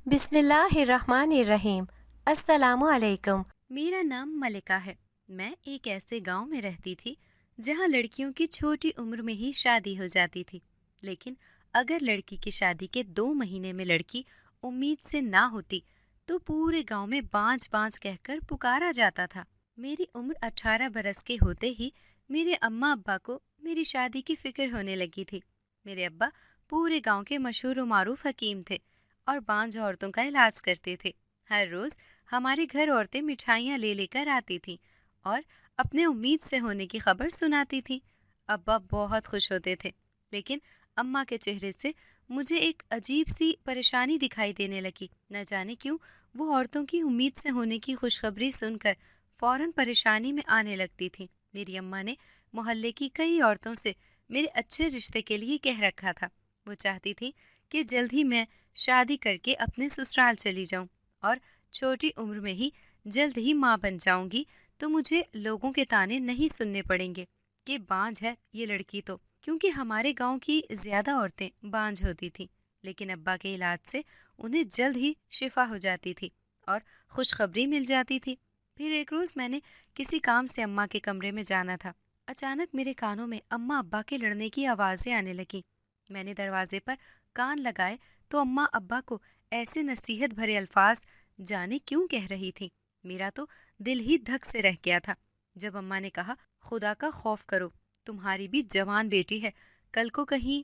بسم اللہ الرحمن الرحیم۔ السلام علیکم۔ میرا نام ملکہ ہے۔ میں ایک ایسے گاؤں میں رہتی تھی جہاں لڑکیوں کی چھوٹی عمر میں ہی شادی ہو جاتی تھی، لیکن اگر لڑکی کی شادی کے 2 مہینے میں لڑکی امید سے نہ ہوتی تو پورے گاؤں میں بانجھ بانجھ کہہ کر پکارا جاتا تھا۔ میری عمر 18 برس کے ہوتے ہی میرے اماں ابا کو میری شادی کی فکر ہونے لگی تھی۔ میرے ابا پورے گاؤں کے مشہور و معروف حکیم تھے اور بانجھ عورتوں کا علاج کرتے تھے۔ ہر روز ہمارے گھر عورتیں مٹھائیاں لے لے کر آتی تھیں اور اپنے امید سے ہونے کی خبر سناتی تھیں۔ ابا بہت خوش ہوتے تھے، لیکن اماں کے چہرے سے مجھے ایک عجیب سی پریشانی دکھائی دینے لگی۔ نہ جانے کیوں وہ عورتوں کی امید سے ہونے کی خوشخبری سن کر فوراً پریشانی میں آنے لگتی تھیں۔ میری اماں نے محلے کی کئی عورتوں سے میرے اچھے رشتے کے لیے کہہ رکھا تھا۔ وہ چاہتی تھی کہ جلد ہی میں شادی کر کے اپنے سسرال چلی جاؤں اور چھوٹی عمر میں ہی جلد ہی ماں بن جاؤں گی تو مجھے لوگوں کے طعنے نہیں سننے پڑیں گے کہ بانجھ ہے یہ لڑکی تو، کیونکہ ہمارے گاؤں کی زیادہ عورتیں بانجھ ہوتی تھیں، لیکن ابا کے علاج سے انہیں جلد ہی شفا ہو جاتی تھی اور خوشخبری مل جاتی تھی۔ پھر ایک روز میں نے کسی کام سے اماں کے کمرے میں جانا تھا۔ اچانک میرے کانوں میں اماں ابا کے لڑنے کی آوازیں آنے لگیں۔ میں نے دروازے پر کان لگائے تو اماں ابا کو ایسے نصیحت بھرے الفاظ جانے کیوں کہہ رہی تھی۔ میرا تو دل ہی دھک سے رہ گیا تھا جب اماں نے کہا، خدا کا خوف کرو، تمہاری بھی جوان بیٹی ہے، کل کو کہیں۔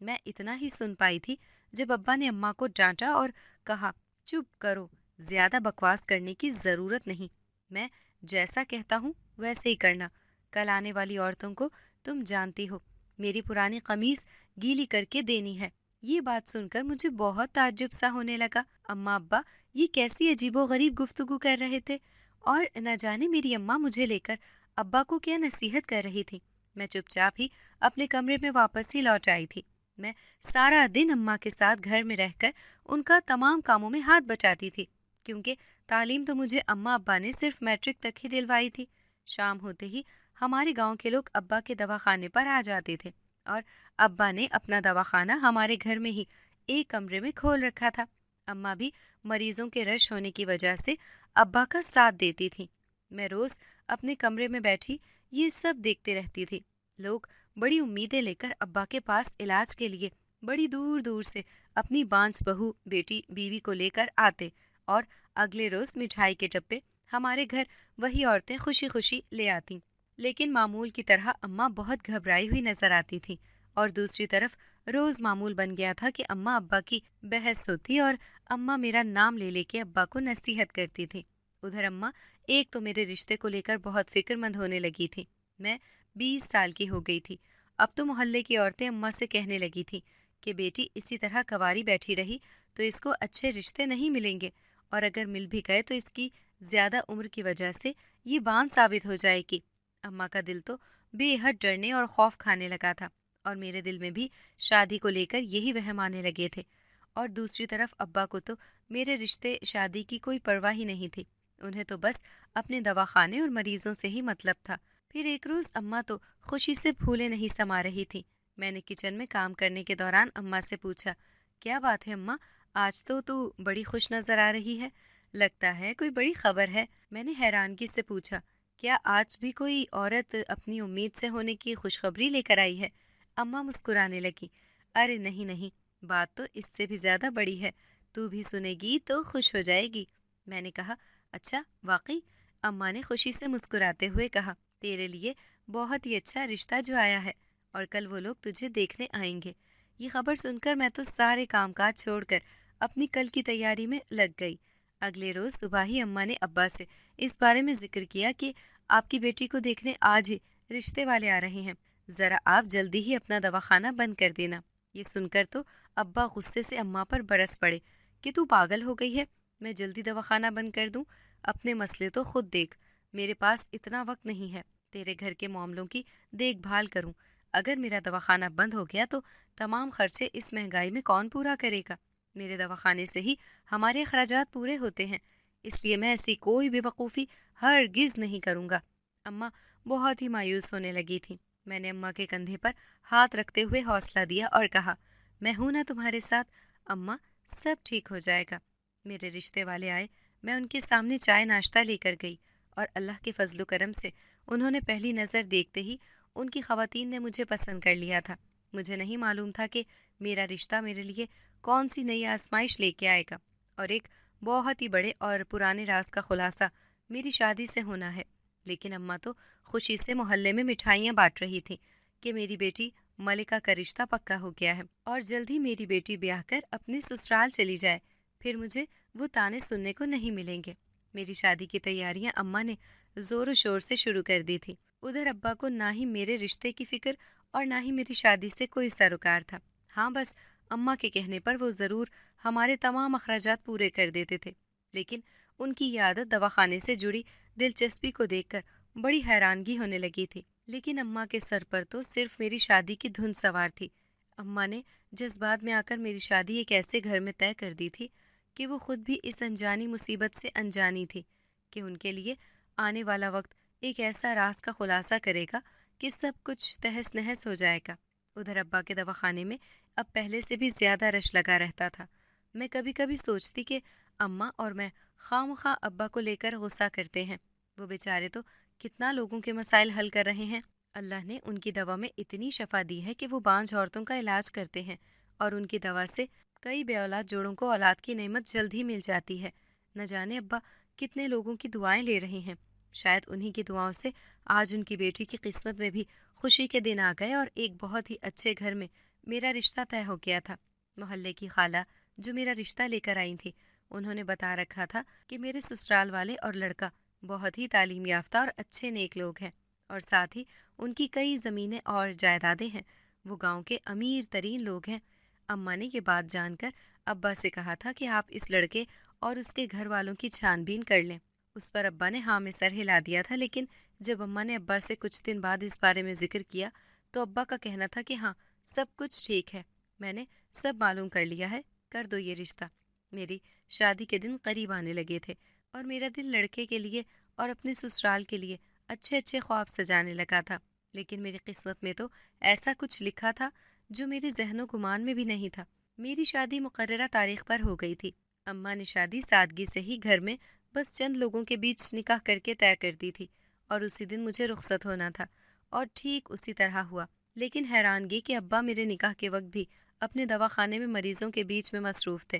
میں اتنا ہی سن پائی تھی جب ابا نے اماں کو ڈانٹا اور کہا، چپ کرو، زیادہ بکواس کرنے کی ضرورت نہیں، میں جیسا کہتا ہوں ویسے ہی کرنا، کل آنے والی عورتوں کو تم جانتی ہو، میری پرانی قمیص گیلی کر کے دینی ہے۔ یہ بات سن کر مجھے بہت تعجب سا ہونے لگا۔ اماں ابا یہ کیسی عجیب و غریب گفتگو کر رہے تھے اور نہ جانے میری اماں مجھے لے کر ابا کو کیا نصیحت کر رہی تھی۔ میں چپ چاپ ہی اپنے کمرے میں واپس ہی لوٹ آئی تھی۔ میں سارا دن اماں کے ساتھ گھر میں رہ کر ان کا تمام کاموں میں ہاتھ بٹاتی تھی، کیونکہ تعلیم تو مجھے اماں ابا نے صرف میٹرک تک ہی دلوائی تھی۔ شام ہوتے ہی ہمارے گاؤں کے لوگ ابا کے دواخانے پر آ جاتے تھے اور ابا نے اپنا دواخانہ ہمارے گھر میں ہی ایک کمرے میں کھول رکھا تھا۔ اماں بھی مریضوں کے رش ہونے کی وجہ سے ابا کا ساتھ دیتی تھی۔ میں روز اپنے کمرے میں بیٹھی یہ سب دیکھتے رہتی تھی۔ لوگ بڑی امیدیں لے کر ابا کے پاس علاج کے لیے بڑی دور دور سے اپنی بانجھ بہو، بیٹی، بیوی کو لے کر آتے اور اگلے روز مٹھائی کے ڈبے ہمارے گھر وہی عورتیں خوشی خوشی لے آتیں۔ لیکن معمول کی طرح اماں بہت گھبرائی ہوئی نظر آتی تھی اور دوسری طرف روز معمول بن گیا تھا کہ اماں ابا کی بحث ہوتی اور اماں میرا نام لے لے کے ابا کو نصیحت کرتی تھی۔ ادھر اماں ایک تو میرے رشتے کو لے کر بہت فکر مند ہونے لگی تھی۔ میں 20 سال کی ہو گئی تھی۔ اب تو محلے کی عورتیں اماں سے کہنے لگی تھی کہ بیٹی اسی طرح کنواری بیٹھی رہی تو اس کو اچھے رشتے نہیں ملیں گے، اور اگر مل بھی گئے تو اس کی زیادہ عمر کی وجہ سے یہ باندھ ثابت ہو جائے گی۔ اماں کا دل تو بے حد ڈرنے اور خوف کھانے لگا تھا اور میرے دل میں بھی شادی کو لے کر یہی وہم آنے لگے تھے، اور دوسری طرف ابا کو تو میرے رشتے شادی کی کوئی پرواہ ہی نہیں تھی۔ انہیں تو بس اپنے دواخانے اور مریضوں سے ہی مطلب تھا۔ پھر ایک روز اماں تو خوشی سے پھولے نہیں سما رہی تھی۔ میں نے کچن میں کام کرنے کے دوران اماں سے پوچھا، کیا بات ہے اماں، آج تو بڑی خوش نظر آ رہی ہے، لگتا ہے کوئی بڑی خبر ہے۔ میں نے حیرانگی سے پوچھا، کیا آج بھی کوئی عورت اپنی امید سے ہونے کی خوشخبری لے کر آئی ہے؟ اماں مسکرانے لگی، ارے نہیں نہیں، بات تو اس سے بھی زیادہ بڑی ہے، تو بھی سنے گی تو خوش ہو جائے گی۔ میں نے کہا، اچھا واقعی؟ اماں نے خوشی سے مسکراتے ہوئے کہا، تیرے لیے بہت ہی اچھا رشتہ جو آیا ہے اور کل وہ لوگ تجھے دیکھنے آئیں گے۔ یہ خبر سن کر میں تو سارے کام کاج چھوڑ کر اپنی کل کی تیاری میں لگ گئی۔ اگلے روز صبح ہی اماں نے ابا سے اس بارے میں ذکر کیا کہ آپ کی بیٹی کو دیکھنے آج ہی رشتے والے آ رہے ہیں، ذرا آپ جلدی ہی اپنا دواخانہ بند کر دینا۔ یہ سن کر تو ابا غصے سے اماں پر برس پڑے کہ تو پاگل ہو گئی ہے، میں جلدی دواخانہ بند کر دوں؟ اپنے مسئلے تو خود دیکھ، میرے پاس اتنا وقت نہیں ہے تیرے گھر کے معاملوں کی دیکھ بھال کروں۔ اگر میرا دواخانہ بند ہو گیا تو تمام خرچے اس مہنگائی میں کون پورا کرے گا؟ میرے دواخانے سے ہی ہمارے اخراجات پورے ہوتے ہیں، اس لیے میں ایسی کوئی بے وقوفی ہرگز نہیں کروں گا۔ اماں بہت ہی مایوس ہونے لگی تھی۔ میں نے اماں کے کندھے پر ہاتھ رکھتے ہوئے حوصلہ دیا اور کہا، میں ہوں نا تمہارے ساتھ، اماں سب ٹھیک ہو جائے گا، میرے رشتے والے آئے، میں ان کے سامنے چائے ناشتہ لے کر گئی اور اللہ کے فضل و کرم سے انہوں نے پہلی نظر دیکھتے ہی ان کی خواتین نے مجھے پسند کر لیا تھا۔ مجھے نہیں معلوم تھا کہ میرا رشتہ میرے لیے کون سی نئی آزمائش لے کے آئے گا، اور ایک بہت ہی بڑے اور پرانے راز کا خلاصہ میری شادی سے ہونا ہے۔ لیکن اماں تو خوشی سے محلے میں مٹھائیاں بانٹ رہی تھیں کہ میری بیٹی ملکہ کا رشتہ پکا ہو گیا ہے اور جلد ہی میری بیٹی بیاہ کر اپنے سسرال چلی جائے، پھر مجھے وہ تانے سننے کو نہیں ملیں گے۔ میری شادی کی تیاریاں اماں نے زور و شور سے شروع کر دی تھی۔ ادھر ابا کو نہ ہی میرے رشتے کی فکر اور نہ ہی میری شادی سے کوئی سروکار تھا۔ ہاں، بس اماں کے کہنے پر وہ ضرور ہمارے تمام اخراجات پورے کر دیتے تھے، لیکن ان کی یہ عادت دواخانے سے جڑی دلچسپی کو دیکھ کر بڑی حیرانگی ہونے لگی تھی۔ لیکن اماں کے سر پر تو صرف میری شادی کی دھن سوار تھی۔ اماں نے جذبات میں آ کر میری شادی ایک ایسے گھر میں طے کر دی تھی کہ وہ خود بھی اس انجانی مصیبت سے انجانی تھی کہ ان کے لیے آنے والا وقت ایک ایسا راز کا خلاصہ کرے گا کہ سب کچھ تہس نہس ہو جائے گا۔ ادھر ابا کے دواخانے میں اب پہلے سے بھی زیادہ رش لگا رہتا تھا۔ میں کبھی کبھی سوچتی کہ اماں اور میں خواہ مخواہ ابا کو لے کر غصہ کرتے ہیں، وہ بیچارے تو کتنا لوگوں کے مسائل حل کر رہے ہیں۔ اللہ نے ان کی دوا میں اتنی شفا دی ہے کہ وہ بانجھ عورتوں کا علاج کرتے ہیں، اور ان کی دوا سے کئی بے اولاد جوڑوں کو اولاد کی نعمت جلد ہی مل جاتی ہے۔ نہ جانے ابا کتنے لوگوں کی دعائیں لے رہے ہیں۔ شاید انہی کی دعاؤں سے آج ان کی بیٹی کی قسمت میں بھی خوشی کے دن آ گئے اور ایک بہت ہی اچھے گھر میں میرا رشتہ طے ہو گیا تھا۔ محلے کی خالہ جو میرا رشتہ لے کر آئی تھی، انہوں نے بتا رکھا تھا کہ میرے سسرال والے اور لڑکا بہت ہی تعلیم یافتہ اور اچھے نیک لوگ ہیں، اور ساتھ ہی ان کی کئی زمینیں اور جائیدادیں ہیں، وہ گاؤں کے امیر ترین لوگ ہیں۔ اماں نے یہ بات جان کر ابا سے کہا تھا کہ آپ اس لڑکے اور اس کے گھر والوں کی چھان بین کر لیں۔ اس پر ابا نے ہاں میں سر ہلا دیا تھا، لیکن جب اماں نے ابا سے کچھ دن بعد اس بارے میں ذکر کیا تو ابا کا کہنا تھا کہ ہاں سب کچھ ٹھیک ہے، میں نے سب معلوم کر لیا ہے، کر دو یہ رشتہ۔ میری شادی کے دن قریب آنے لگے تھے اور میرا دل لڑکے کے لیے اور اپنے سسرال کے لیے اچھے اچھے خواب سجانے لگا تھا، لیکن میری قسمت میں تو ایسا کچھ لکھا تھا جو میرے ذہن و گمان میں بھی نہیں تھا۔ میری شادی مقررہ تاریخ پر ہو گئی تھی۔ اماں نے شادی سادگی سے ہی گھر میں بس چند لوگوں کے بیچ نکاح کر کے طے کر دی تھی، اور اسی دن مجھے رخصت ہونا تھا، اور ٹھیک اسی طرح ہوا۔ لیکن حیرانگی کہ ابا میرے نکاح کے وقت بھی اپنے دواخانے میں مریضوں کے بیچ میں مصروف تھے،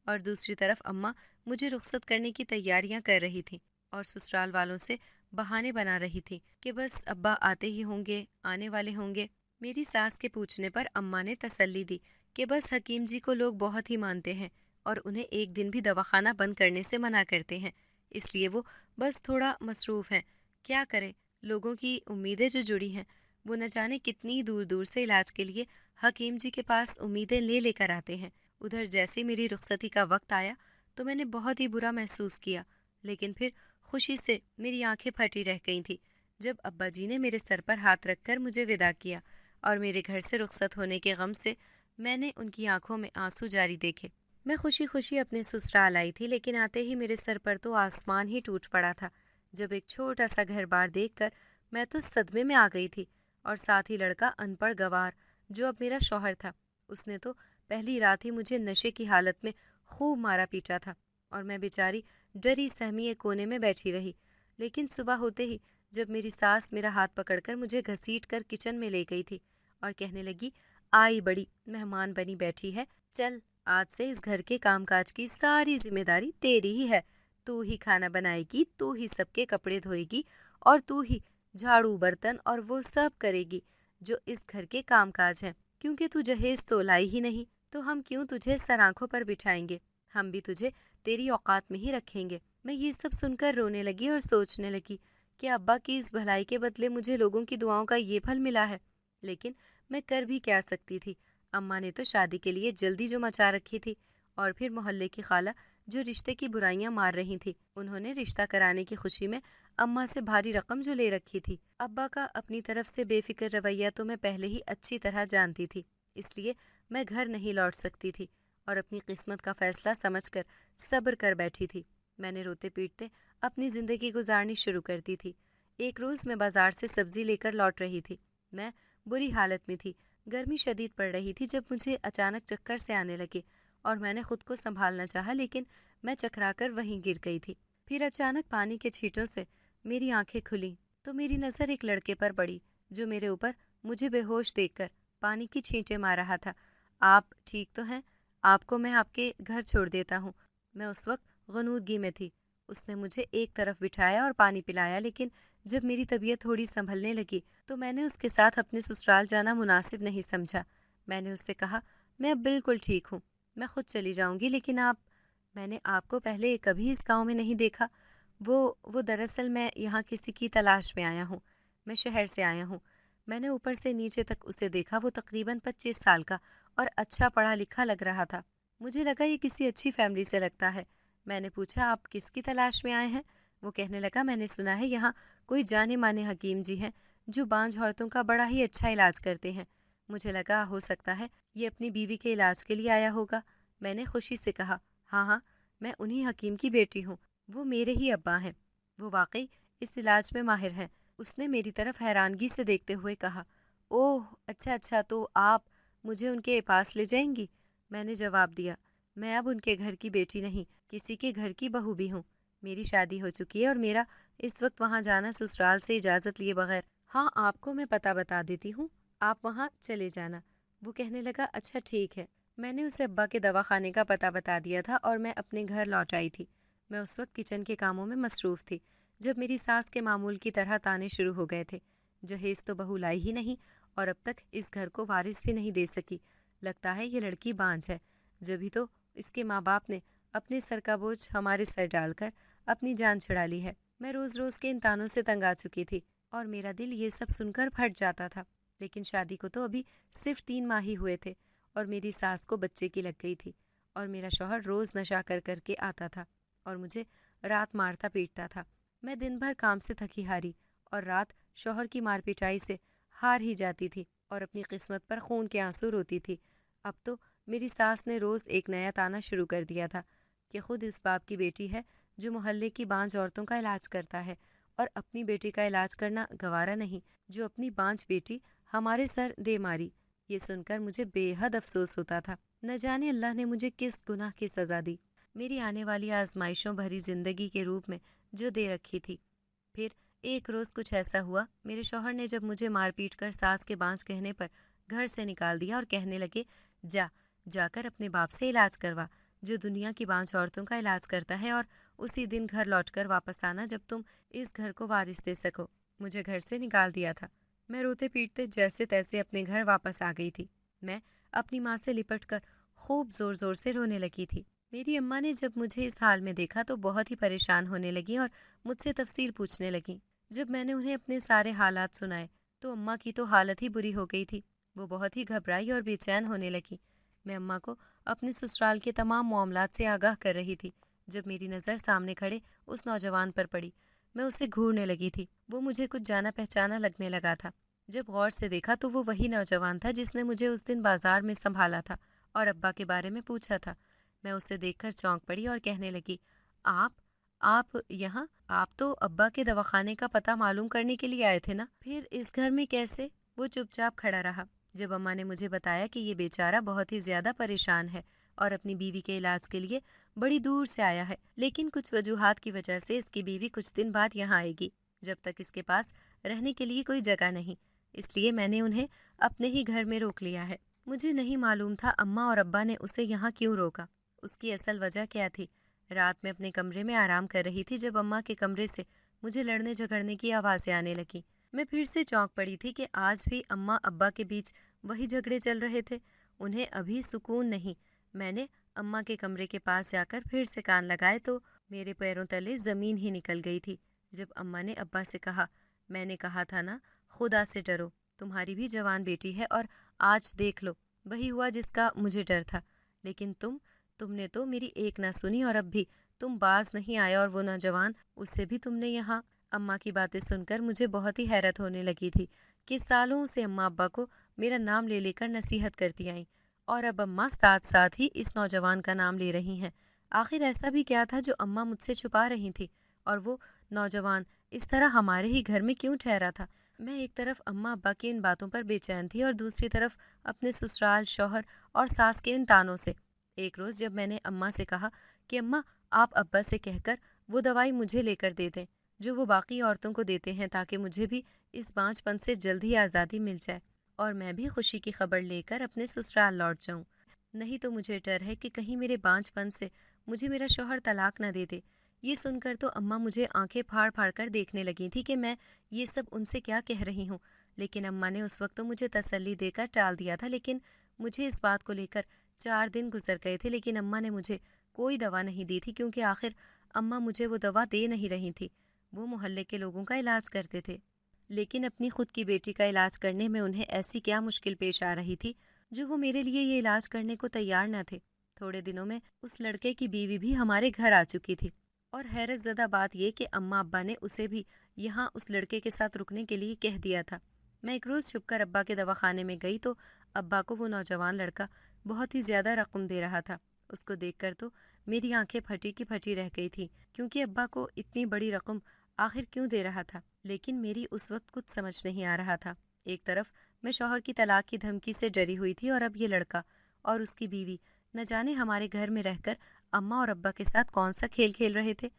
اور دوسری طرف اماں مجھے رخصت کرنے کی تیاریاں کر رہی تھی اور سسرال والوں سے بہانے بنا رہی تھی کہ بس ابا آتے ہی ہوں گے، آنے والے ہوں گے۔ میری ساس کے پوچھنے پر اماں نے تسلی دی کہ بس حکیم جی کو لوگ بہت ہی مانتے ہیں اور انہیں ایک دن بھی دواخانہ بند کرنے سے منع کرتے ہیں، اس لیے وہ بس تھوڑا مصروف ہیں۔ کیا کرے، لوگوں کی امیدیں جو جڑی ہیں وہ نہ جانے کتنی دور دور سے علاج کے لیے حکیم جی کے پاس امیدیں لے لے کر آتے ہیں۔ ادھر جیسے میری رخصتی کا وقت آیا تو میں نے بہت ہی برا محسوس کیا، لیکن پھر خوشی سے میری آنکھیں پھٹی رہ گئی تھی جب ابا جی نے میرے سر پر ہاتھ رکھ کر مجھے وداع کیا، اور میرے گھر سے رخصت ہونے کے غم سے میں نے ان کی آنکھوں میں آنسو جاری دیکھے۔ میں خوشی خوشی اپنے سسرال آئی تھی، لیکن آتے ہی میرے سر پر تو آسمان ہی ٹوٹ پڑا تھا جب ایک چھوٹا سا گھر بار دیکھ کر میں تو صدمے میں آ گئی تھی، اور ساتھ ہی لڑکا ان پڑھ گوار جو اب میرا شوہر تھا، اس نے تو پہلی رات ہی مجھے نشے کی حالت میں خوب مارا پیٹا تھا، اور میں بیچاری ڈری سہمی ایک کونے میں بیٹھی رہی۔ لیکن صبح ہوتے ہی جب میری ساس میرا ہاتھ پکڑ کر مجھے گھسیٹ کر کچن میں لے گئی تھی اور کہنے لگی، آئی بڑی مہمان بنی بیٹھی ہے، چل آج سے اس گھر کے کام کاج کی ساری ذمہ داری تیری ہی ہے، تو ہی کھانا بنائے گی، تو ہی سب کے کپڑے دھوئے گی، اور تو ہی جھاڑو برتن اور وہ سب کرے گی جو اس گھر کے کام کاج ہیں، کیونکہ تو جہیز تو لائی ہی نہیں، تو ہم کیوں تجھے سر آنکھوں پر بٹھائیں گے، ہم بھی تجھے تیری اوقات میں ہی رکھیں گے۔ میں یہ سب سن کر رونے لگی اور سوچنے لگی کہ ابا کی اس بھلائی کے بدلے مجھے لوگوں کی دعاؤں کا یہ پھل ملا ہے، لیکن میں کر بھی کیا سکتی تھی۔ اماں نے تو شادی کے لیے جلدی جو مچا رکھی تھی، اور پھر محلے کی خالہ جو رشتے کی برائیاں مار رہی تھی، انہوں نے رشتہ کرانے کی خوشی میں اماں سے بھاری رقم جو لے رکھی تھی۔ ابا کا اپنی طرف سے بے فکر رویہ تو میں پہلے ہی اچھی طرح جانتی تھی، اس لیے میں گھر نہیں لوٹ سکتی تھی اور اپنی قسمت کا فیصلہ سمجھ کر صبر کر بیٹھی تھی۔ میں نے روتے پیٹتے اپنی زندگی گزارنی شروع کر دی تھی۔ ایک روز میں بازار سے سبزی لے کر لوٹ رہی تھی، میں بری حالت میں تھی، گرمی شدید پڑ رہی تھی جب مجھے اچانک چکر سے آنے لگے اور میں نے خود کو سنبھالنا چاہا، لیکن میں چکرا کر وہیں گر گئی تھی۔ پھر اچانک پانی کے چھینٹوں سے میری آنکھیں کھلیں تو میری نظر ایک لڑکے پر پڑی جو میرے اوپر مجھے بے ہوش دیکھ کر پانی کی چھینٹیں مار رہا تھا۔ آپ ٹھیک تو ہیں؟ آپ کو میں آپ کے گھر چھوڑ دیتا ہوں۔ میں اس وقت غنودگی میں تھی۔ اس نے مجھے ایک طرف بٹھایا اور پانی پلایا، لیکن جب میری طبیعت تھوڑی سنبھلنے لگی تو میں نے اس کے ساتھ اپنے سسرال جانا مناسب نہیں سمجھا۔ میں نے اس سے کہا، میں اب بالکل ٹھیک ہوں، میں خود چلی جاؤں گی، لیکن میں نے آپ کو پہلے کبھی اس گاؤں میں نہیں دیکھا۔ وہ دراصل میں یہاں کسی کی تلاش میں آیا ہوں۔ میں شہر سے آیا ہوں۔ میں نے اوپر سے نیچے تک اسے دیکھا۔ وہ تقریباً 25 سال کا اور اچھا پڑھا لکھا لگ رہا تھا۔ مجھے لگا یہ کسی اچھی فیملی سے لگتا ہے۔ میں نے پوچھا، آپ کس کی تلاش میں آئے ہیں؟ وہ کہنے لگا، میں نے سنا ہے یہاں کوئی جانے مانے حکیم جی ہیں جو بانجھ عورتوں کا بڑا ہی اچھا علاج کرتے ہیں۔ مجھے لگا ہو سکتا ہے یہ اپنی بیوی کے علاج کے لیے آیا ہوگا۔ میں نے خوشی سے کہا، ہاں، میں انہی حکیم کی بیٹی ہوں، وہ میرے ہی ابا ہیں، وہ واقعی اس علاج میں ماہر ہیں۔ اس نے میری طرف حیرانگی سے دیکھتے ہوئے کہا، اوہ اچھا، تو آپ مجھے ان کے پاس لے جائیں گی؟ میں نے جواب دیا، میں اب ان کے گھر کی بیٹی نہیں، کسی کے گھر کی بہو بھی ہوں۔ میری شادی ہو چکی ہے اور میرا اس وقت وہاں جانا سسرال سے اجازت لیے بغیر۔ ہاں، آپ کو میں پتہ بتا دیتی ہوں، آپ وہاں چلے جانا۔ وہ کہنے لگا، اچھا ٹھیک ہے۔ میں نے اسے ابا کے دواخانے کا پتہ بتا دیا تھا اور میں اپنے گھر لوٹ آئی تھی۔ میں اس وقت کچن کے کاموں میں مصروف تھی جب میری ساس کے معمول کی طرح تانے شروع ہو گئے تھے، جہیز تو بہو لائی ہی نہیں اور اب تک اس گھر کو وارث بھی نہیں دے سکی۔ لگتا ہے یہ لڑکی بانجھ ہے، جبھی تو اس کے ماں باپ نے اپنے سر کا بوجھ ہمارے سر ڈال کر اپنی جان چھڑا لی ہے۔ میں روز روز کے ان تانوں سے تنگ آ چکی تھی اور میرا دل یہ سب سن کر پھٹ جاتا تھا، لیکن شادی کو تو ابھی صرف 3 ماہ ہی ہوئے تھے اور میری ساس کو بچے کی لگ گئی تھی، اور میرا شوہر روز نشہ کر کے آتا تھا اور مجھے رات مارتا پیٹتا تھا۔ میں دن بھر کام سے تھکی ہاری اور رات شوہر کی مار پیٹائی سے ہار ہی جاتی تھی اور اپنی قسمت پر خون کے آنسو روتی تھی۔ اب تو میری ساس نے روز ایک نیا تانا شروع کر دیا تھا کہ خود اس باپ کی بیٹی ہے جو محلے کی بانجھ عورتوں کا علاج کرتا ہے اور اپنی بیٹی کا علاج کرنا گوارا نہیں، جو اپنی بانجھ بیٹی ہمارے سر دے ماری۔ یہ سن کر مجھے بے حد افسوس ہوتا تھا۔ نہ جانے اللہ نے مجھے کس گناہ کی سزا دی، میری آنے والی آزمائشوں بھری زندگی کے روپ میں جو دے رکھی تھی۔ پھر ایک روز کچھ ایسا ہوا، میرے شوہر نے جب مجھے مار پیٹ کر ساس کے بانجھ کہنے پر گھر سے نکال دیا اور کہنے لگے، جا کر اپنے باپ سے علاج کروا جو دنیا کی بانجھ عورتوں کا علاج کرتا ہے، اور اسی دن گھر لوٹ کر واپس آنا جب تم اس گھر کو وارث دے سکو۔ مجھے گھر سے نکال دیا تھا۔ میں روتے پیٹتے جیسے تیسے اپنے گھر واپس آ گئی تھی۔ میں اپنی ماں سے لپٹ کر خوب زور زور سے رونے لگی تھی۔ میری اماں نے جب مجھے اس حال میں دیکھا تو بہت ہی پریشان ہونے لگی اور مجھ سے تفصیل پوچھنے لگیں۔ جب میں نے انہیں اپنے سارے حالات سنائے تو اماں کی تو حالت ہی بری ہو گئی تھی۔ وہ بہت ہی گھبرائی اور بے چین ہونے لگی۔ میں اماں کو اپنے سسرال کے تمام معاملات سے آگاہ کر رہی تھی جب میری نظر سامنے کھڑے اس نوجوان پر پڑی۔ میں اسے گھورنے لگی تھی۔ وہ مجھے کچھ جانا پہچانا لگنے لگا تھا۔ جب غور سے دیکھا تو وہ وہی نوجوان تھا جس نے مجھے اس دن بازار میں سنبھالا تھا اور ابا کے بارے میں پوچھا تھا۔ میں اسے دیکھ کر چونک پڑی اور کہنے لگی، آپ یہاں؟ آپ تو ابا کے دواخانے کا پتہ معلوم کرنے کے لیے آئے تھے نا؟ پھر اس گھر میں کیسے؟ وہ چپ چاپ کھڑا رہا۔ جب اماں نے مجھے بتایا کہ یہ بیچارہ بہت ہی زیادہ پریشان ہے اور اپنی بیوی کے علاج کے لیے بڑی دور سے آیا ہے، لیکن کچھ وجوہات کی وجہ سے اس کی بیوی کچھ دن بعد یہاں آئے گی، جب تک اس کے پاس رہنے کے لیے کوئی جگہ نہیں، اس لیے میں نے انہیں اپنے ہی گھر میں روک لیا ہے۔ مجھے نہیں معلوم تھا اماں اور ابا نے اسے یہاں کیوں روکا، اس کی اصل وجہ کیا تھی۔ رات میں اپنے کمرے میں آرام کر رہی تھی جب اماں کے کمرے سے مجھے لڑنے جھگڑنے کی آوازیں آنے لگیں۔ میں پھر سے چونک پڑی تھی کہ آج بھی اماں ابا کے بیچ وہی جھگڑے چل رہے تھے، انہیں ابھی سکون نہیں۔ میں نے اماں کے کمرے کے پاس جا کر پھر سے کان لگائے تو میرے پیروں تلے زمین ہی نکل گئی تھی جب اماں نے ابا سے کہا، میں نے کہا تھا نا، خدا سے ڈرو، تمہاری بھی جوان بیٹی ہے اور آج دیکھ لو، وہی ہوا جس کا مجھے ڈر تھا، لیکن تم نے تو میری ایک نہ سنی اور اب بھی تم باز نہیں آیا، اور وہ نوجوان، اسے بھی تم نے یہاں۔ اماں کی باتیں سن کر مجھے بہت ہی حیرت ہونے لگی تھی کہ سالوں سے اماں ابا کو میرا نام لے کر نصیحت کرتی آئیں، اور اب اماں ساتھ ساتھ ہی اس نوجوان کا نام لے رہی ہیں۔ آخر ایسا بھی کیا تھا جو اماں مجھ سے چھپا رہی تھی، اور وہ نوجوان اس طرح ہمارے ہی گھر میں کیوں ٹھہرا تھا؟ میں ایک طرف اماں ابا کی ان باتوں پر بے چین تھی اور دوسری طرف اپنے سسرال، شوہر اور ساس کے ان تانوں سے۔ ایک روز جب میں نے اماں سے کہا کہ اماں آپ ابا سے کہہ کر وہ دوائی مجھے لے کر دے دیں جو وہ باقی عورتوں کو دیتے ہیں، تاکہ مجھے بھی اس بانجھ پن سے جلد ہی آزادی مل جائے اور میں بھی خوشی کی خبر لے کر اپنے سسرال لوٹ جاؤں۔ نہیں تو مجھے ڈر ہے کہ کہیں میرے بانجھ پن سے مجھے میرا شوہر طلاق نہ دے دے۔ یہ سن کر تو اماں مجھے آنکھیں پھاڑ پھاڑ کر دیکھنے لگی تھی کہ میں یہ سب ان سے کیا کہہ رہی ہوں، لیکن اماں نے اس وقت تو مجھے تسلی دے کر ٹال دیا تھا، لیکن مجھے اس بات کو لے کر 4 دن گزر گئے تھے، لیکن اماں نے مجھے کوئی دوا نہیں دی تھی، کیونکہ آخر اماں مجھے وہ دوا دے نہیں رہی تھی، وہ محلے کے لوگوں کا علاج کرتے تھے، لیکن اپنی خود کی بیٹی کا علاج کرنے میں انہیں ایسی کیا مشکل پیش آ رہی تھی جو وہ میرے لیے یہ علاج کرنے کو تیار نہ تھے۔ تھوڑے دنوں میں اس لڑکے کی بیوی بھی ہمارے گھر آ چکی تھی، اور حیرت زدہ بات یہ کہ اماں ابا نے اسے بھی یہاں اس لڑکے کے ساتھ رکنے کے لیے کہہ دیا تھا۔ میں ایک روز چھپ کر ابا کے دواخانے میں گئی تو ابا کو وہ نوجوان لڑکا بہت ہی زیادہ رقم دے رہا تھا۔ اس کو دیکھ کر تو میری آنکھیں پھٹی کی پھٹی رہ گئی تھی، کیونکہ ابا کو اتنی بڑی رقم آخر کیوں دے رہا تھا، لیکن میری اس وقت کچھ سمجھ نہیں آ رہا تھا۔ ایک طرف میں شوہر کی طلاق کی دھمکی سے ڈری ہوئی تھی، اور اب یہ لڑکا اور اس کی بیوی نہ جانے ہمارے گھر میں رہ کر اماں اور ابا کے ساتھ کون سا کھیل کھیل رہے تھے۔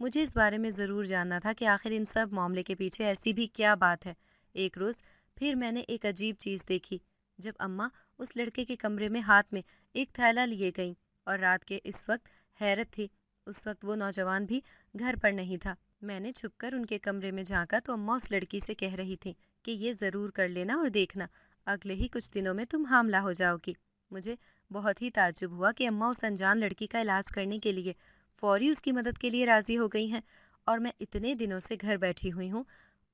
مجھے اس بارے میں ضرور جاننا تھا کہ آخر ان سب معاملے کے پیچھے ایسی بھی کیا بات ہے۔ ایک روز پھر میں نے ایک عجیب چیز دیکھی، جب اماں اس لڑکے کے کمرے میں ہاتھ میں ایک تھیلا لیے گئیں، اور رات کے اس وقت حیرت تھی، اس وقت وہ نوجوان بھی گھر پر نہیں تھا۔ میں نے چھپ کر ان کے کمرے میں جھانکا تو اماں اس لڑکی سے کہہ رہی تھی کہ یہ ضرور کر لینا اور دیکھنا اگلے ہی کچھ دنوں میں تم حاملہ ہو جاؤ گی۔ مجھے بہت ہی تعجب ہوا کہ اماں اس انجان لڑکی کا علاج کرنے کے لیے فوری اس کی مدد کے لیے راضی ہو گئی ہیں، اور میں اتنے دنوں سے گھر بیٹھی ہوئی ہوں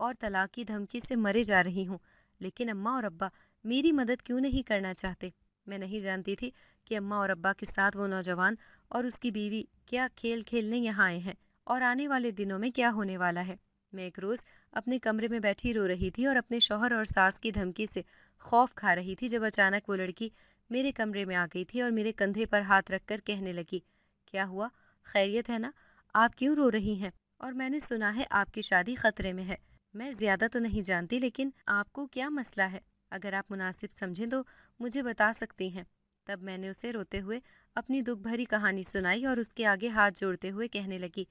اور طلاق کی دھمکی سے مرے جا رہی ہوں، لیکن اماں اور ابا میری مدد کیوں نہیں کرنا چاہتے۔ میں نہیں جانتی تھی کہ اماں اور ابا کے ساتھ وہ نوجوان اور اس کی بیوی کیا کھیل کھیلنے یہاں آئے ہیں، اور آنے والے دنوں میں کیا ہونے والا ہے۔ میں ایک روز اپنے کمرے میں بیٹھی رو رہی تھی اور اپنے شوہر اور ساس کی دھمکی سے خوف کھا رہی تھی، جب اچانک وہ لڑکی میرے کمرے میں آ گئی تھی اور میرے کندھے پر ہاتھ رکھ کر کہنے لگی، کیا ہوا، خیریت ہے نا، آپ کیوں رو رہی ہیں؟ اور میں نے سنا ہے آپ کی شادی خطرے میں ہے۔ میں زیادہ تو نہیں جانتی، لیکن آپ کو کیا مسئلہ ہے؟ اگر آپ مناسب سمجھیں تو مجھے بتا سکتی ہیں۔ تب میں نے اسے روتے ہوئے اپنی دکھ بھری کہانی سنائی اور اس کے آگے ہاتھ جوڑتے ہوئے کہنے لگی،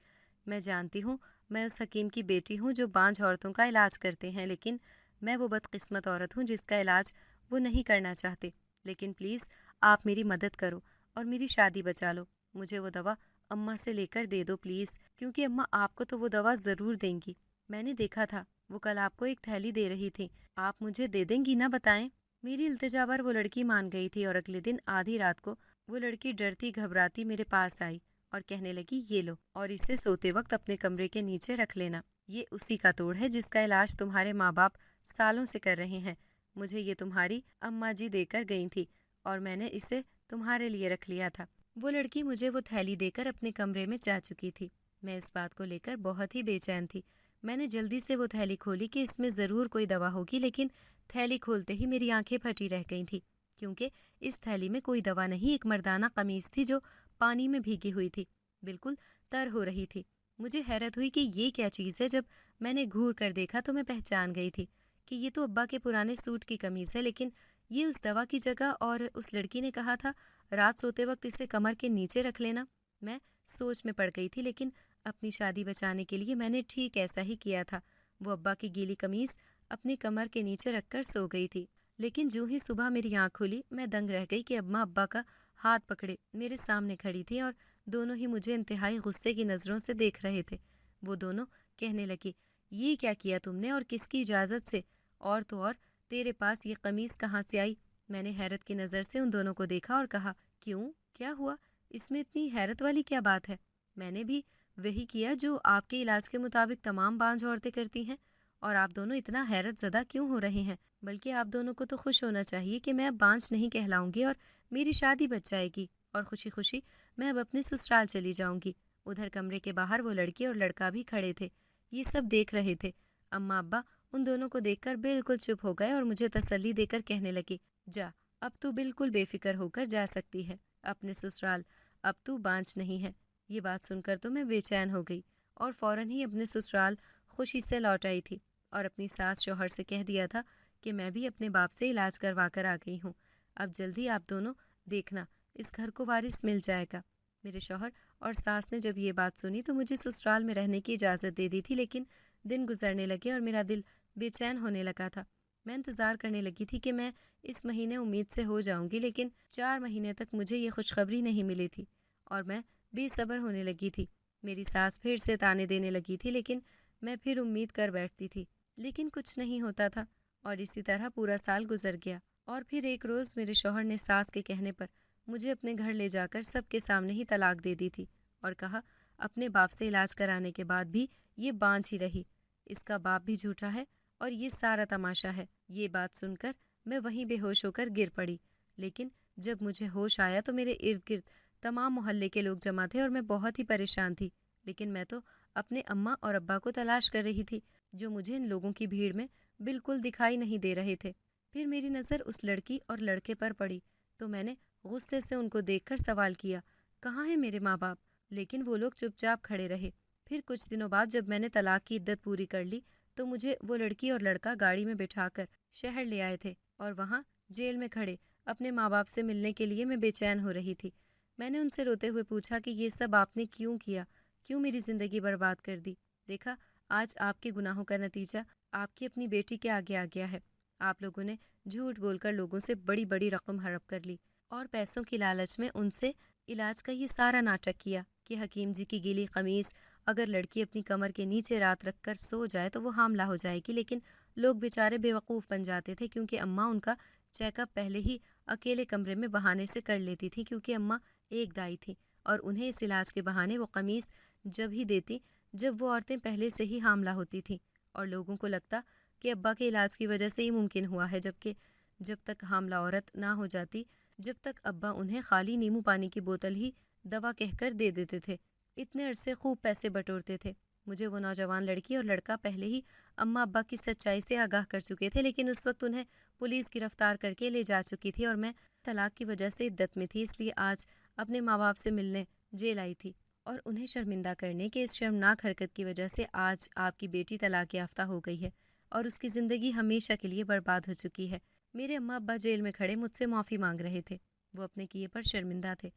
میں جانتی ہوں میں اس حکیم کی بیٹی ہوں جو بانجھ عورتوں کا علاج کرتے ہیں، لیکن میں وہ بدقسمت عورت ہوں جس کا علاج وہ نہیں کرنا چاہتے، لیکن پلیز آپ میری مدد کرو اور میری شادی بچا لو۔ مجھے وہ دوا اماں سے لے کر دے دو پلیز، کیونکہ اماں آپ کو تو وہ دوا ضرور دیں گی۔ میں نے دیکھا تھا وہ کل آپ کو ایک تھیلی دے رہی تھی، آپ مجھے دے دیں گی نہ، بتائیں؟ میری التجا پر وہ لڑکی مان گئی تھی، اور اگلے دن آدھی رات کو وہ لڑکی ڈرتی گھبراتی میرے پاس آئی اور کہنے لگی، یہ لو اور اسے سوتے وقت اپنے کمرے کے نیچے رکھ لینا، یہ اسی کا توڑ ہے جس کا علاج تمہارے ماں باپ سالوں سے کر رہے ہیں، مجھے یہ تمہاری اماں جی دے کر گئی تھی اور میں نے اسے تمہارے لیے رکھ لیا تھا۔ وہ لڑکی مجھے وہ تھیلی دے کر اپنے کمرے میں جا چکی تھی۔ میں اس بات کو لے کر بہت ہی بے چین تھی۔ میں نے جلدی سے وہ تھیلی کھولی کہ اس میں ضرور کوئی دوا ہوگی، لیکن تھیلی کھولتے ہی میری آنکھیں پھٹی رہ گئی تھیں، کیونکہ اس تھیلی میں کوئی دوا نہیں، ایک مردانہ قمیص تھی جو پانی میں بھیگی ہوئی تھی، بالکل تر ہو رہی تھی۔ مجھے حیرت ہوئی کہ یہ کیا چیز ہے۔ جب میں نے گھور کر دیکھا تو میں پہچان گئی تھی کہ یہ تو ابا کے پرانے سوٹ کی قمیص ہے، لیکن یہ اس دوا کی جگہ، اور اس لڑکی نے کہا تھا رات سوتے وقت اسے کمر کے نیچے رکھ لینا۔ میں سوچ میں پڑ گئی تھی، لیکن اپنی شادی بچانے کے لیے میں نے ٹھیک ایسا ہی کیا تھا۔ وہ ابا کی گیلی قمیص اپنی کمر کے نیچے رکھ کر سو گئی تھی، لیکن جو ہی صبح میری آنکھ کھلی میں دنگ رہ گئی کہ اماں ابا کا ہاتھ پکڑے میرے سامنے کھڑی تھی، اور دونوں ہی مجھے انتہائی غصے کی نظروں سے دیکھ رہے تھے۔ وہ دونوں کہنے لگی، یہ کیا کیا تم نے اور کس کی اجازت سے؟ اور تو اور تیرے پاس یہ قمیص کہاں سے آئی؟ میں نے حیرت کی نظر سے ان دونوں کو دیکھا اور کہا، کیوں، کیا ہوا؟ اس میں اتنی حیرت والی کیا بات ہے؟ میں نے بھی وہی کیا جو آپ کے علاج کے مطابق تمام بانجھ عورتیں کرتی ہیں، اور آپ دونوں اتنا حیرت زدہ کیوں ہو رہے ہیں؟ بلکہ آپ دونوں کو تو خوش ہونا چاہیے کہ میں اب بانجھ نہیں کہلاؤں گی اور میری شادی بچ جائے گی، اور خوشی خوشی میں اب اپنے سسرال چلی جاؤں گی۔ ادھر کمرے کے باہر وہ لڑکی اور لڑکا بھی کھڑے تھے، یہ سب دیکھ رہے تھے۔ اماں ابا ان دونوں کو دیکھ کر بالکل چپ ہو گئے اور مجھے تسلی دے کر کہنے لگے، جا، اب تو بالکل بے فکر ہو کر جا سکتی ہے اپنے سسرال، اب تو بانجھ نہیں ہے۔ یہ بات سن کر تو میں بے چین ہو گئی اور فوراً ہی اپنے سسرال خوشی سے لوٹ آئی تھی، اور اپنی ساس شوہر سے کہہ دیا تھا کہ میں بھی اپنے باپ سے علاج کروا کر آ گئی ہوں، اب جلدی آپ دونوں دیکھنا اس گھر کو وارث مل جائے گا۔ میرے شوہر اور ساس نے جب یہ بات سنی تو مجھے سسرال میں رہنے کی اجازت دے دی تھی، لیکن دن گزرنے لگے اور میرا دل بے چین ہونے لگا تھا۔ میں انتظار کرنے لگی تھی کہ میں اس مہینے امید سے ہو جاؤں گی، لیکن 4 مہینے تک مجھے یہ خوشخبری نہیں ملی تھی اور میں بے صبر ہونے لگی تھی۔ میری ساس پھر سے تانے دینے لگی تھی، لیکن میں پھر امید کر بیٹھتی تھی، لیکن کچھ نہیں ہوتا تھا اور اسی طرح پورا سال گزر گیا۔ اور پھر ایک روز میرے شوہر نے ساس کے کہنے پر مجھے اپنے گھر لے جا کر سب کے سامنے ہی طلاق دے دی تھی اور کہا اپنے باپ سے علاج کرانے کے بعد بھی یہ بانجھ ہی رہی، اس کا باپ بھی جھوٹا ہے اور یہ سارا تماشا ہے۔ یہ بات سن کر میں وہیں بے ہوش ہو کر گر پڑی، لیکن جب مجھے ہوش آیا تو میرے ارد گرد تمام محلے کے لوگ جمع تھے اور میں بہت ہی پریشان تھی، لیکن میں تو اپنے اماں اور ابا کو تلاش کر رہی تھی جو مجھے ان لوگوں کی بھیڑ میں بالکل دکھائی نہیں دے رہے تھے۔ پھر میری نظر اس لڑکی اور لڑکے پر پڑی تو میں نے غصے سے ان کو دیکھ کر سوال کیا، کہاں ہیں میرے ماں باپ؟ لیکن وہ لوگ چپ چاپ کھڑے رہے۔ پھر کچھ دنوں بعد جب میں نے طلاق کی عدت پوری کر لی تو مجھے وہ لڑکی اور لڑکا گاڑی میں بٹھا کر شہر لے آئے تھے اور وہاں جیل میں کھڑے اپنے ماں باپ سے ملنے کے لیے میں بے چین ہو رہی تھی۔ میں نے ان سے روتے ہوئے پوچھا کہ یہ سب آپ نے کیوں کیا، کیوں میری زندگی برباد کر دی؟ دیکھا آج آپ کے گناہوں کا نتیجہ آپ کی اپنی بیٹی کے آگے آ گیا ہے۔ آپ لوگوں نے جھوٹ بول کر لوگوں سے بڑی بڑی رقم ہڑپ کر لی اور پیسوں کی لالچ میں ان سے علاج کا یہ سارا ناٹک کیا کہ حکیم جی کی گیلی قمیص اگر لڑکی اپنی کمر کے نیچے رات رکھ کر سو جائے تو وہ حاملہ ہو جائے گی، لیکن لوگ بیچارے بے وقوف بن جاتے تھے کیونکہ اماں ان کا چیک اپ پہلے ہی اکیلے کمرے میں بہانے سے کر لیتی تھی، کیونکہ اماں ایک دائی تھی اور انہیں اس علاج کے بہانے وہ قمیص جب ہی دیتی جب وہ عورتیں پہلے سے ہی حاملہ ہوتی تھیں، اور لوگوں کو لگتا کہ ابا کے علاج کی وجہ سے یہ ممکن ہوا ہے، جبکہ جب تک حاملہ عورت نہ ہو جاتی جب تک ابا انہیں خالی نیمو پانی کی بوتل ہی دوا کہہ کر دے دیتے تھے۔ اتنے عرصے خوب پیسے بٹورتے تھے۔ مجھے وہ نوجوان لڑکی اور لڑکا پہلے ہی اماں ابا کی سچائی سے آگاہ کر چکے تھے، لیکن اس وقت انہیں پولیس گرفتار کر کے لے جا چکی تھی اور میں طلاق کی وجہ سے عدت میں تھی، اس لیے آج اپنے ماں باپ سے ملنے جیل آئی تھی اور انہیں شرمندہ کرنے کے اس شرمناک حرکت کی وجہ سے آج آپ کی بیٹی طلاق یافتہ ہو گئی ہے اور اس کی زندگی ہمیشہ کے لیے برباد ہو چکی ہے۔ میرے اماں ابا جیل میں کھڑے مجھ سے معافی مانگ رہے تھے، وہ اپنے کیے پر شرمندہ تھے،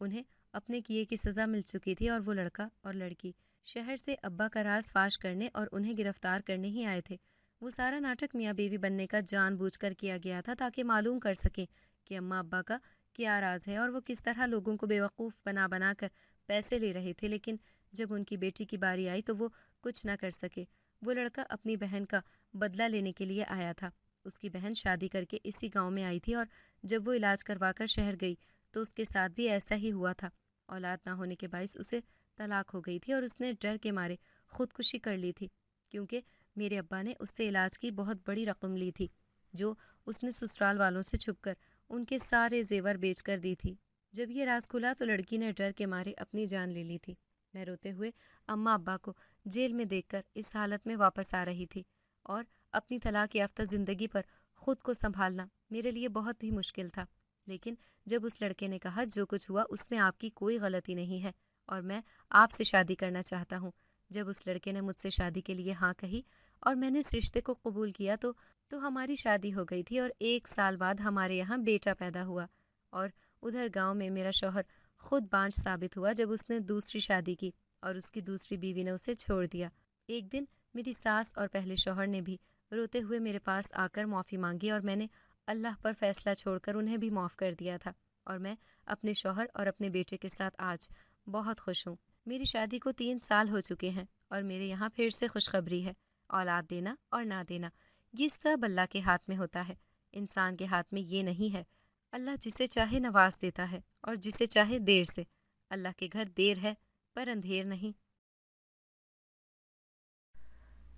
انہیں اپنے کیے کی سزا مل چکی تھی اور وہ لڑکا اور لڑکی شہر سے ابا کا راز فاش کرنے اور انہیں گرفتار کرنے ہی آئے تھے۔ وہ سارا ناٹک میاں بیوی بننے کا جان بوجھ کر کیا گیا تھا تاکہ معلوم کر سکیں کہ اماں ابا کا کیا راز ہے اور وہ کس طرح لوگوں کو بیوقوف بنا بنا کر پیسے لے رہے تھے، لیکن جب ان کی بیٹی کی باری آئی تو وہ کچھ نہ کر سکے۔ وہ لڑکا اپنی بہن کا بدلہ لینے کے لیے آیا تھا، اس کی بہن شادی کر کے اسی گاؤں میں آئی تھی اور جب وہ علاج کروا کر شہر گئی تو اس کے ساتھ بھی ایسا ہی ہوا تھا۔ اولاد نہ ہونے کے باعث اسے طلاق ہو گئی تھی اور اس نے ڈر کے مارے خودکشی کر لی تھی، کیونکہ میرے ابا نے اس سے علاج کی بہت بڑی رقم لی تھی جو اس نے سسرال والوں سے چھپ کر ان کے سارے زیور بیچ کر دی تھی۔ جب یہ راز کھلا تو لڑکی نے ڈر کے مارے اپنی جان لے لی تھی۔ میں روتے ہوئے اماں ابا کو جیل میں دیکھ کر اس حالت میں واپس آ رہی تھی اور اپنی طلاق یافتہ زندگی پر خود کو سنبھالنا میرے لیے بہت ہی مشکل تھا، لیکن جب اس لڑکے نے کہا جو کچھ ہوا اس میں آپ کی کوئی غلطی نہیں ہے اور میں آپ سے شادی کرنا چاہتا ہوں، جب اس لڑکے نے مجھ سے شادی کے لیے ہاں کہی اور میں نے اس رشتے کو قبول کیا تو ہماری شادی ہو گئی تھی اور 1 سال بعد ہمارے یہاں بیٹا پیدا ہوا۔ اور ادھر گاؤں میں میرا شوہر خود بانجھ ثابت ہوا جب اس نے دوسری شادی کی اور اس کی دوسری بیوی نے اسے چھوڑ دیا۔ ایک دن میری ساس اور پہلے شوہر نے بھی روتے ہوئے میرے پاس آ کر معافی مانگی اور میں نے اللہ پر فیصلہ چھوڑ کر انہیں بھی معاف کر دیا تھا اور میں اپنے شوہر اور اپنے بیٹے کے ساتھ آج بہت خوش ہوں۔ میری شادی کو 3 سال ہو چکے ہیں اور میرے یہاں پھر سے خوشخبری ہے۔ اولاد دینا اور نہ دینا یہ سب اللہ کے ہاتھ میں ہوتا ہے، انسان کے ہاتھ میں یہ نہیں ہے۔ اللہ جسے چاہے نواز دیتا ہے اور جسے چاہے دیر سے۔ اللہ کے گھر دیر ہے پر اندھیر نہیں۔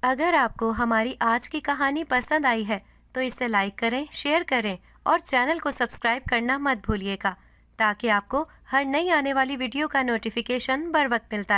اگر آپ کو ہماری آج کی کہانی پسند آئی ہے تو اسے لائک کریں، شیئر کریں اور چینل کو سبسکرائب کرنا مت بھولیے گا تاکہ آپ کو ہر نئی آنے والی ویڈیو کا نوٹیفیکیشن بر وقت ملتا رہے۔